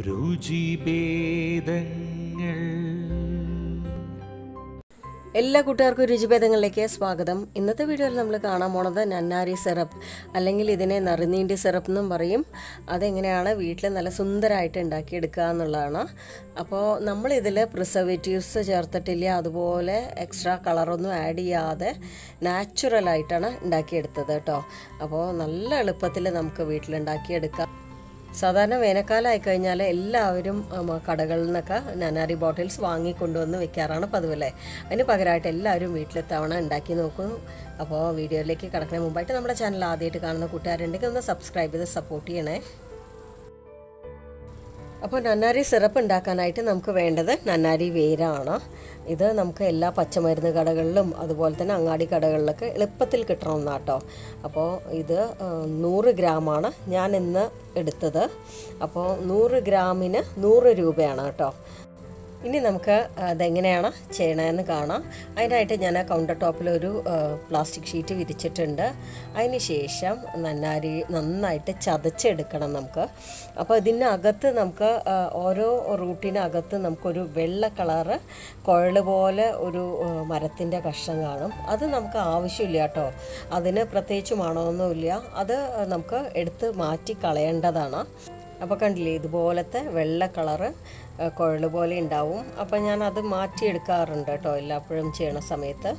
രുചിഭേദങ്ങൾ. എല്ലാ കൂട്ടുകാർക്കും രുചിഭേദങ്ങളിലേക്ക് സ്വാഗതം. ഇന്നത്തെ വീഡിയോയിൽ നമ്മൾ കാണാൻ പോണത് നന്നാരി സിറപ്പ്, അല്ലെങ്കിൽ ഇതിനെ നറുനീണ്ടി സിറപ്പ് എന്നും പറയും. അതെങ്ങനെയാണ് വീട്ടിൽ നല്ല സുന്ദരമായിട്ട് ഉണ്ടാക്കിയെടുക്കുക എന്നുള്ളതാണ്. അപ്പോൾ നമ്മളിതിൽ പ്രിസർവേറ്റീവ്സ് ചേർത്തിട്ടില്ല, അതുപോലെ എക്സ്ട്രാ കളറൊന്നും ആഡ് ചെയ്യാതെ നാച്ചുറലായിട്ടാണ് ഉണ്ടാക്കിയെടുത്തത് കേട്ടോ. അപ്പോൾ നല്ല എളുപ്പത്തിൽ നമുക്ക് വീട്ടിലുണ്ടാക്കിയെടുക്കാം. സാധാരണ വേനൽക്കാലമായി കഴിഞ്ഞാൽ എല്ലാവരും കടകളിൽ നിന്നൊക്കെ നന്നാരി ബോട്ടിൽസ് വാങ്ങിക്കൊണ്ടുവന്ന് വെക്കാറാണ് പതിവല്ലേ. അതിന് പകരമായിട്ട് എല്ലാവരും വീട്ടിലെത്തവണ ഉണ്ടാക്കി നോക്കുന്നു. അപ്പോൾ വീഡിയോയിലേക്ക് കിടക്കുന്നതിന് മുമ്പായിട്ട് നമ്മുടെ ചാനൽ ആദ്യമായിട്ട് കാണുന്ന കൂട്ടുകാരുണ്ടെങ്കിൽ ഒന്ന് സബ്സ്ക്രൈബ് ചെയ്ത് സപ്പോർട്ട് ചെയ്യണേ. അപ്പോൾ നന്നാരി സിറപ്പ് ഉണ്ടാക്കാനായിട്ട് നമുക്ക് വേണ്ടത് നന്നാരി വേരാണ്. ഇത് നമുക്ക് എല്ലാ പച്ചമരുന്ന് കടകളിലും അതുപോലെ തന്നെ അങ്ങാടി കടകളിലൊക്കെ എളുപ്പത്തിൽ കിട്ടണമെന്നാട്ടോ. അപ്പോൾ ഇത് 100 ഗ്രാമാണ് ഞാൻ ഇന്ന് എടുത്തത്. അപ്പോൾ 100 ഗ്രാമിന് 100 രൂപയാണ് കേട്ടോ. ഇനി നമുക്ക് അതെങ്ങനെയാണ് ചെയ്യണമെന്ന് കാണാം. അതിനായിട്ട് ഞാൻ കൗണ്ടർ ടോപ്പിലൊരു പ്ലാസ്റ്റിക് ഷീറ്റ് വിരിച്ചിട്ടുണ്ട്. അതിന് ശേഷം നന്നാരി നന്നായിട്ട് ചതച്ചെടുക്കണം നമുക്ക്. അപ്പോൾ ഇതിനകത്ത് നമുക്ക് ഓരോ റൂട്ടിനകത്ത് നമുക്കൊരു വെള്ള കളറ് കുഴൽ പോലെ ഒരു മരത്തിൻ്റെ കഷ്ണം കാണും. അത് നമുക്ക് ആവശ്യമില്ല കേട്ടോ. അതിന് പ്രത്യേകിച്ച് മണമൊന്നുമില്ല. അത് നമുക്ക് എടുത്ത് മാറ്റി കളയേണ്ടതാണ്. അപ്പോൾ കണ്ടില്ലേ, ഇതുപോലത്തെ വെള്ള കളറ് കുഴൽ പോലെ ഉണ്ടാവും. അപ്പോൾ ഞാനത് മാറ്റിയെടുക്കാറുണ്ട് കേട്ടോ എല്ലാപ്പോഴും ചെയ്യണ സമയത്ത്.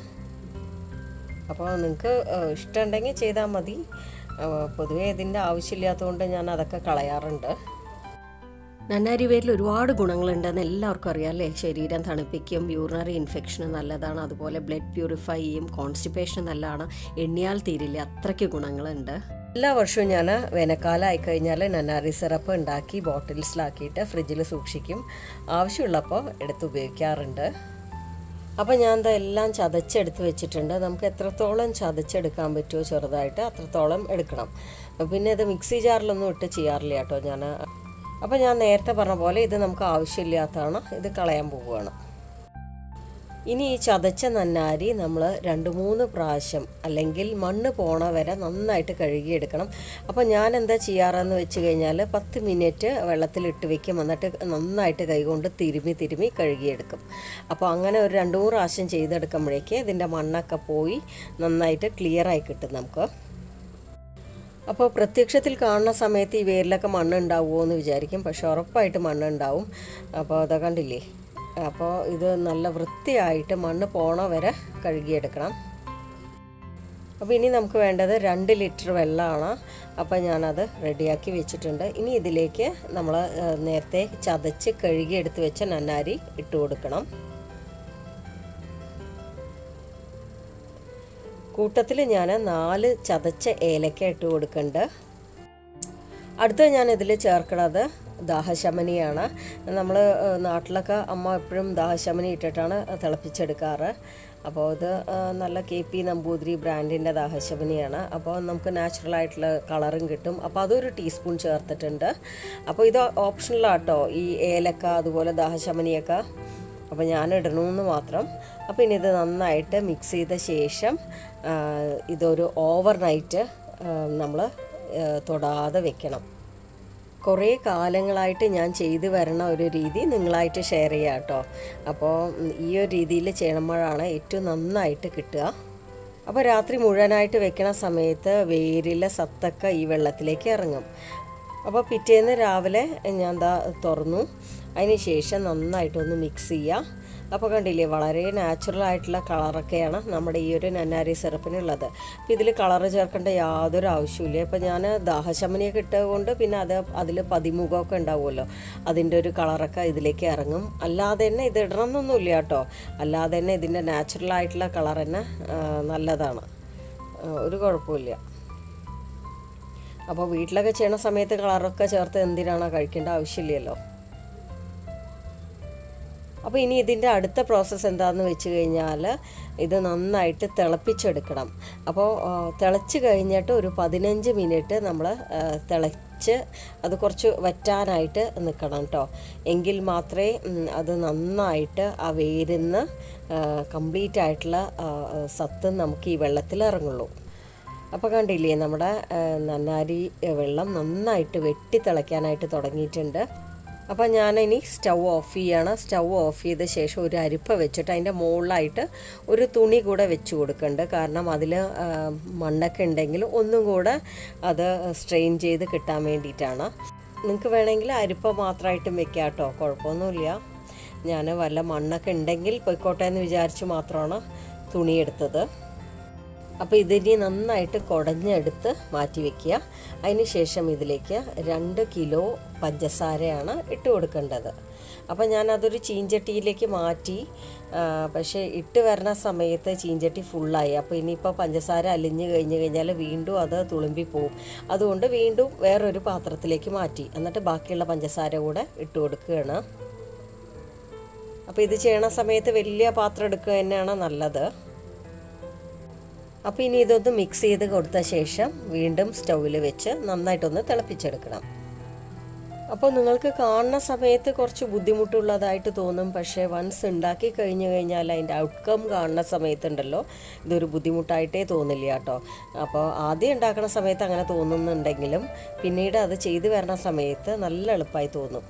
അപ്പോൾ നിങ്ങൾക്ക് ഇഷ്ടമുണ്ടെങ്കിൽ ചെയ്താൽ മതി. പൊതുവേ ഇതിൻ്റെ ആവശ്യമില്ലാത്തതുകൊണ്ട് ഞാൻ അതൊക്കെ കളയാറുണ്ട്. നന്നാരി വേരിൽ ഒരുപാട് ഗുണങ്ങളുണ്ടെന്ന് എല്ലാവർക്കും അറിയാം അല്ലേ. ശരീരം തണുപ്പിക്കും, യൂറിനറി ഇൻഫെക്ഷന് നല്ലതാണ്, അതുപോലെ ബ്ലഡ് പ്യൂരിഫൈ ചെയ്യും, കോൺസ്റ്റിപ്പേഷൻ നല്ലതാണ്, എണ്ണിയാൽ തീരില്ല, അത്രയ്ക്ക് ഗുണങ്ങളുണ്ട്. എല്ലാ വർഷവും ഞാൻ വേനൽക്കാലം ആയിക്കഴിഞ്ഞാൽ നന്നാരി സിറപ്പ് ഉണ്ടാക്കി ബോട്ടിൽസിലാക്കിയിട്ട് ഫ്രിഡ്ജിൽ സൂക്ഷിക്കും. ആവശ്യമുള്ളപ്പോൾ എടുത്ത് ഉപയോഗിക്കാറുണ്ട്. അപ്പോൾ ഞാൻ ഇതെല്ലാം ചതച്ചെടുത്ത് വെച്ചിട്ടുണ്ട്. നമുക്ക് എത്രത്തോളം ചതച്ചെടുക്കാൻ പറ്റുമോ ചെറുതായിട്ട് അത്രത്തോളം എടുക്കണം. പിന്നെ ഇത് മിക്സി ജാറിലൊന്നും ഇട്ട് ചെയ്യാറില്ല കേട്ടോ ഞാൻ. അപ്പോൾ ഞാൻ നേരത്തെ പറഞ്ഞ പോലെ ഇത് നമുക്ക് ആവശ്യമില്ലാത്തതാണ്, ഇത് കളയാൻ പോവുകയാണ്. ഇനി ഈ ചതച്ച നന്നാരി നമ്മൾ 2-3 പ്രാവശ്യം അല്ലെങ്കിൽ മണ്ണ് പോണ വരെ നന്നായിട്ട് കഴുകിയെടുക്കണം. അപ്പോൾ ഞാൻ എന്താ ചെയ്യാറെന്ന് വെച്ച് കഴിഞ്ഞാൽ 10 മിനിറ്റ് വെള്ളത്തിലിട്ട് വെക്കും. എന്നിട്ട് നന്നായിട്ട് കൈകൊണ്ട് തിരുമ്മി കഴുകിയെടുക്കും. അപ്പോൾ അങ്ങനെ ഒരു 2-3 പ്രാവശ്യം ചെയ്തെടുക്കുമ്പോഴേക്ക് ഇതിൻ്റെ മണ്ണൊക്കെ പോയി നന്നായിട്ട് ക്ലിയറായി കിട്ടും നമുക്ക്. അപ്പോൾ പ്രത്യക്ഷത്തിൽ കാണുന്ന സമയത്ത് ഈ വേരിലൊക്കെ മണ്ണ് ഉണ്ടാവുമോ എന്ന് വിചാരിക്കും, പക്ഷെ ഉറപ്പായിട്ട് മണ്ണുണ്ടാവും. അപ്പോൾ അത് കണ്ടില്ലേ. അപ്പോൾ ഇത് നല്ല വൃത്തിയായിട്ട് മണ്ണ് പോണ വരെ കഴുകിയെടുക്കണം. അപ്പോൾ ഇനി നമുക്ക് വേണ്ടത് 2 ലിറ്റർ വെള്ളമാണ്. അപ്പോൾ ഞാനത് റെഡിയാക്കി വെച്ചിട്ടുണ്ട്. ഇനി ഇതിലേക്ക് നമ്മൾ നേരത്തെ ചതച്ച് കഴുകിയെടുത്ത് വെച്ച നന്നാരി ഇട്ട് കൊടുക്കണം. കൂട്ടത്തിൽ ഞാൻ 4 ചതച്ച ഏലക്ക ഇട്ട് കൊടുക്കുന്നുണ്ട്. അടുത്ത ഞാൻ ഇതിൽ ചേർക്കുന്നത് ദാഹശമനിയാണ്. നമ്മൾ നാട്ടിലൊക്കെ അമ്മ എപ്പോഴും ദാഹശമനി ഇട്ടിട്ടാണ് തിളപ്പിച്ചെടുക്കാറ്. അപ്പോൾ ഇത് നല്ല KP നമ്പൂതിരി ബ്രാൻഡിൻ്റെ ദാഹശമനിയാണ്. അപ്പോൾ നമുക്ക് നാച്ചുറലായിട്ടുള്ള കളറും കിട്ടും. അപ്പോൾ അതൊരു ടീസ്പൂൺ ചേർത്തിട്ടുണ്ട്. അപ്പോൾ ഇത് ഓപ്ഷണലാട്ടോ ഈ ഏലക്ക അതുപോലെ ദാഹശമനിയൊക്കെ. അപ്പോൾ ഞാൻ ഇടണമെന്ന് മാത്രം. അപ്പോൾ ഇനി ഇത് നന്നായിട്ട് മിക്സ് ചെയ്ത ശേഷം ഇതൊരു ഓവർനൈറ്റ് നമ്മൾ തൊടാതെ വെക്കണം. കുറേ കാലങ്ങളായിട്ട് ഞാൻ ചെയ്തു വരണ ഒരു രീതി നിങ്ങളായിട്ട് ഷെയർ ചെയ്യാം കേട്ടോ. അപ്പോൾ ഈ ഒരു രീതിയിൽ ചെയ്യണമെന്നാണ് ഏറ്റവും നന്നായിട്ട് കിട്ടുക. അപ്പോൾ രാത്രി മുഴുവനായിട്ട് വെക്കണ സമയത്ത് വേരിലെ സത്തൊക്കെ ഈ വെള്ളത്തിലേക്ക് ഇറങ്ങും. അപ്പോൾ പിറ്റേന്ന് രാവിലെ ഞാൻ തുറന്നു. അതിന് ശേഷം നന്നായിട്ടൊന്ന് മിക്സ് ചെയ്യുക. അപ്പോൾ കണ്ടില്ലേ, വളരെ നാച്ചുറലായിട്ടുള്ള കളറൊക്കെയാണ് നമ്മുടെ ഈ ഒരു നന്നാരി സിറപ്പിനുള്ളത്. അപ്പോൾ ഇതിൽ കളറ് ചേർക്കേണ്ട യാതൊരു ആവശ്യമില്ല. ഇപ്പോൾ ഞാൻ ദാഹശമനിയൊക്കെ ഇട്ടതുകൊണ്ട് പിന്നെ അതിൽ പതിമുഖമൊക്കെ ഉണ്ടാവുമല്ലോ, അതിൻ്റെ ഒരു കളറൊക്കെ ഇതിലേക്ക് ഇറങ്ങും. അല്ലാതെ തന്നെ ഇത് ഇടണമെന്നൊന്നുമില്ല കേട്ടോ. അല്ലാതെ തന്നെ ഇതിൻ്റെ നാച്ചുറലായിട്ടുള്ള കളർ തന്നെ നല്ലതാണ്, ഒരു കുഴപ്പമില്ല. അപ്പോൾ വീട്ടിലൊക്കെ ചെയ്യണ സമയത്ത് കളറൊക്കെ ചേർത്ത് എന്തിനാണോ കഴിക്കേണ്ട ആവശ്യമില്ലല്ലോ. അപ്പോൾ ഇനി ഇതിൻ്റെ അടുത്ത പ്രോസസ്സ് എന്താണെന്ന് വെച്ച് കഴിഞ്ഞാൽ ഇത് നന്നായിട്ട് തിളപ്പിച്ചെടുക്കണം. അപ്പോൾ തിളച്ച് കഴിഞ്ഞിട്ട് ഒരു 15 മിനിറ്റ് നമ്മൾ തിളച്ച് അത് കുറച്ച് വറ്റാനായിട്ട് നിൽക്കണം കേട്ടോ. എങ്കിൽ മാത്രമേ അത് നന്നായിട്ട് ആ വേരിന്ന് കംപ്ലീറ്റ് ആയിട്ടുള്ള സത്ത് നമുക്ക് ഈ വെള്ളത്തിൽ ഇറങ്ങുള്ളൂ. അപ്പോൾ കണ്ടില്ലേ, നമ്മുടെ നന്നാരി വെള്ളം നന്നായിട്ട് വെട്ടി തിളയ്ക്കാനായിട്ട് തുടങ്ങിയിട്ടുണ്ട്. അപ്പോൾ ഞാനിനി സ്റ്റൗ ഓഫ് ചെയ്യണം. സ്റ്റൗ ഓഫ് ചെയ്ത ശേഷം ഒരു അരിപ്പ വെച്ചിട്ട് അതിൻ്റെ മുകളിലായിട്ട് ഒരു തുണി കൂടെ വെച്ച് കൊടുക്കുന്നുണ്ട്. കാരണം അതിൽ മണ്ണൊക്കെ ഉണ്ടെങ്കിൽ ഒന്നും കൂടെ അത് സ്ട്രെയിൻ ചെയ്ത് കിട്ടാൻ വേണ്ടിയിട്ടാണ്. നിങ്ങൾക്ക് വേണമെങ്കിൽ അരിപ്പ മാത്രമായിട്ടും വെക്കാം കേട്ടോ, കുഴപ്പമൊന്നുമില്ല. ഞാൻ വല്ല മണ്ണൊക്കെ ഉണ്ടെങ്കിൽ പൊയ്ക്കോട്ടെ എന്ന് വിചാരിച്ച് മാത്രമാണ് തുണിയെടുത്തത്. അപ്പോൾ ഇതിനി നന്നായിട്ട് കുടഞ്ഞെടുത്ത് മാറ്റി വയ്ക്കുക. അതിന് ശേഷം ഇതിലേക്ക് 2 കിലോ പഞ്ചസാരയാണ് ഇട്ട് കൊടുക്കേണ്ടത്. അപ്പോൾ ഞാനതൊരു ചീഞ്ചട്ടിയിലേക്ക് മാറ്റി. പക്ഷേ ഇട്ട് വരുന്ന സമയത്ത് ചീഞ്ചട്ടി ഫുള്ളായി. അപ്പോൾ ഇനിയിപ്പോൾ പഞ്ചസാര അലിഞ്ഞ് കഴിഞ്ഞാൽ വീണ്ടും അത് തുളുമ്പി പോവും. അതുകൊണ്ട് വീണ്ടും വേറൊരു പാത്രത്തിലേക്ക് മാറ്റി. എന്നിട്ട് ബാക്കിയുള്ള പഞ്ചസാര കൂടെ ഇട്ട് കൊടുക്കുകയാണ്. അപ്പോൾ ഇത് ചെയ്യണ സമയത്ത് വലിയ പാത്രം എടുക്കുക തന്നെയാണ് നല്ലത്. അപ്പോൾ ഇനി ഇതൊന്ന് മിക്സ് ചെയ്ത് കൊടുത്ത ശേഷം വീണ്ടും സ്റ്റൗവിൽ വെച്ച് നന്നായിട്ടൊന്ന് തിളപ്പിച്ചെടുക്കണം. അപ്പോൾ നിങ്ങൾക്ക് കാണുന്ന സമയത്ത് കുറച്ച് ബുദ്ധിമുട്ടുള്ളതായിട്ട് തോന്നും. പക്ഷേ വൺസ് ഉണ്ടാക്കി കഴിഞ്ഞാൽ അതിൻ്റെ ഔട്ട്കം കാണുന്ന സമയത്തുണ്ടല്ലോ, ഇതൊരു ബുദ്ധിമുട്ടായിട്ടേ തോന്നില്ല കേട്ടോ. അപ്പോൾ ആദ്യം ഉണ്ടാക്കുന്ന സമയത്ത് അങ്ങനെ തോന്നുന്നുണ്ടെങ്കിലും പിന്നീട് അത് ചെയ്തു വരുന്ന സമയത്ത് നല്ല എളുപ്പമായി തോന്നും.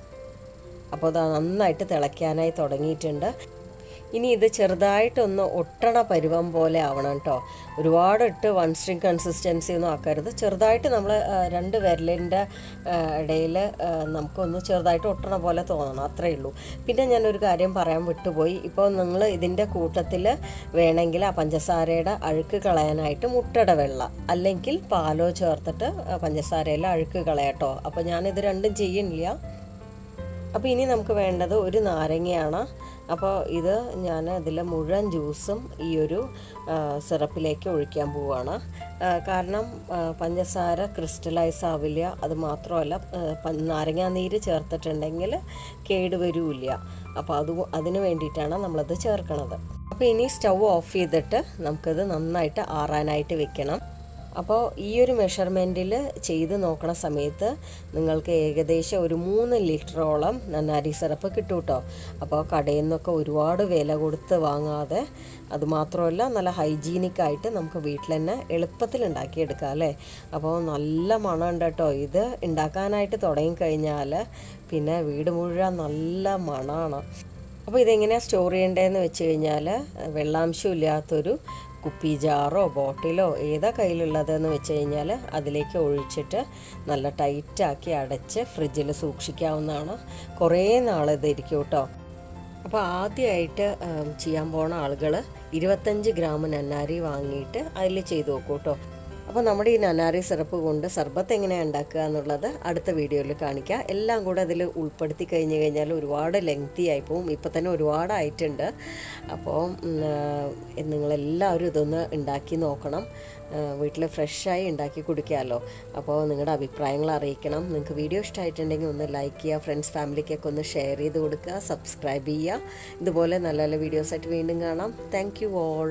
അപ്പോൾ അത് നന്നായിട്ട് തിളയ്ക്കാനായി തുടങ്ങിയിട്ടുണ്ട്. ഇനി ഇത് ചെറുതായിട്ടൊന്ന് ഒട്ടണ പരുവം പോലെ ആവണം കേട്ടോ. ഒരുപാട് ഇട്ട് വൺ സ്ട്രിങ് കൺസിസ്റ്റൻസി ഒന്നും ആക്കരുത്. ചെറുതായിട്ട് നമ്മൾ 2 വിരലിൻ്റെ ഇടയിൽ നമുക്കൊന്ന് ചെറുതായിട്ട് ഒട്ടണ പോലെ തോന്നണം, അത്രയേ ഉള്ളൂ. പിന്നെ ഞാനൊരു കാര്യം പറയാൻ വിട്ടുപോയി. ഇപ്പോൾ നിങ്ങൾ ഇതിൻ്റെ കൂട്ടത്തിൽ വേണമെങ്കിൽ ആ പഞ്ചസാരയുടെ അഴുക്ക് കളയാനായിട്ട് മുട്ടയുടെ വെള്ള അല്ലെങ്കിൽ പാലോ ചേർത്തിട്ട് പഞ്ചസാരയിലെ അഴുക്ക് കളയാട്ടോ. അപ്പോൾ ഞാനിത് രണ്ടും ചെയ്യുന്നില്ല. അപ്പോൾ ഇനി നമുക്ക് വേണ്ടത് ഒരു നാരങ്ങയാണ്. അപ്പോൾ ഇത് ഞാൻ ഇതിൽ മുഴുവൻ ജ്യൂസും ഈ ഒരു സിറപ്പിലേക്ക് ഒഴിക്കാൻ പോവുകയാണ്. കാരണം പഞ്ചസാര ക്രിസ്റ്റലൈസ് ആവില്ല. അത് മാത്രമല്ല നാരങ്ങാ നീര് ചേർത്തിട്ടുണ്ടെങ്കിൽ കേടുവരില്ല. അപ്പോൾ അതിന് വേണ്ടിയിട്ടാണ് നമ്മളത് ചേർക്കണത്. അപ്പോൾ ഇനി സ്റ്റൗ ഓഫ് ചെയ്തിട്ട് നമുക്കത് നന്നായിട്ട് ആറാനായിട്ട് വെക്കണം. അപ്പോൾ ഈ ഒരു മെഷർമെൻറ്റിൽ ചെയ്ത് നോക്കണ സമയത്ത് നിങ്ങൾക്ക് ഏകദേശം ഒരു 3 ലിറ്ററോളം നന്നാരി സിറപ്പ് കിട്ടും കേട്ടോ. അപ്പോൾ കടയിൽ നിന്നൊക്കെ ഒരുപാട് വില കൊടുത്ത് വാങ്ങാതെ, അതുമാത്രമല്ല നല്ല ഹൈജീനിക്കായിട്ട് നമുക്ക് വീട്ടിൽ തന്നെ എളുപ്പത്തിൽ ഉണ്ടാക്കിയെടുക്കാം അല്ലേ. അപ്പോൾ നല്ല മണമുണ്ട് കേട്ടോ. ഇത് ഉണ്ടാക്കാനായിട്ട് തുടങ്ങിക്കഴിഞ്ഞാൽ പിന്നെ വീട് മുഴുവൻ നല്ല മണമാണ്. അപ്പോൾ ഇതെങ്ങനെയാണ് സ്റ്റോർ ചെയ്യേണ്ടതെന്ന് വെച്ച് കഴിഞ്ഞാൽ വെള്ളാംശം ഇല്ലാത്തൊരു കുപ്പി ജാറോ ബോട്ടിലോ ഏതാ കയ്യിലുള്ളതെന്ന് വെച്ച് കഴിഞ്ഞാൽ അതിലേക്ക് ഒഴിച്ചിട്ട് നല്ല ടൈറ്റാക്കി അടച്ച് ഫ്രിഡ്ജിൽ സൂക്ഷിക്കാവുന്നതാണ്. കുറേ നാൾ ഇതിരിക്കും കേട്ടോ. അപ്പോൾ ആദ്യമായിട്ട് ചെയ്യാൻ പോണ ആളുകൾ 25 ഗ്രാം നന്നാരി വാങ്ങിയിട്ട് അതിൽ ചെയ്ത് നോക്കൂ കേട്ടോ. അപ്പോൾ നമ്മുടെ ഈ നന്നാരി സിറപ്പ് കൊണ്ട് സർബത്ത് എങ്ങനെയാണ് ഉണ്ടാക്കുക എന്നുള്ളത് അടുത്ത വീഡിയോയിൽ കാണിക്കാം. എല്ലാം കൂടെ അതിൽ ഉൾപ്പെടുത്തി കഴിഞ്ഞാൽ ഒരുപാട് ലെങ്തി ആയി പോവും. ഇപ്പോൾ തന്നെ ഒരുപാടായിട്ടുണ്ട്. അപ്പോൾ നിങ്ങളെല്ലാവരും ഇതൊന്ന് ഉണ്ടാക്കി നോക്കണം. വീട്ടിൽ ഫ്രഷായി ഉണ്ടാക്കി കുടിക്കാമല്ലോ. അപ്പോൾ നിങ്ങളുടെ അഭിപ്രായങ്ങൾ അറിയിക്കണം. നിങ്ങൾക്ക് വീഡിയോ ഇഷ്ടമായിട്ടുണ്ടെങ്കിൽ ഒന്ന് ലൈക്ക് ചെയ്യുക, ഫ്രണ്ട്സ് ഫാമിലിക്കൊക്കെ ഒന്ന് ഷെയർ ചെയ്ത് കൊടുക്കുക, സബ്സ്ക്രൈബ് ചെയ്യുക. ഇതുപോലെ നല്ല നല്ല വീഡിയോസായിട്ട് വീണ്ടും കാണാം. Thank you all.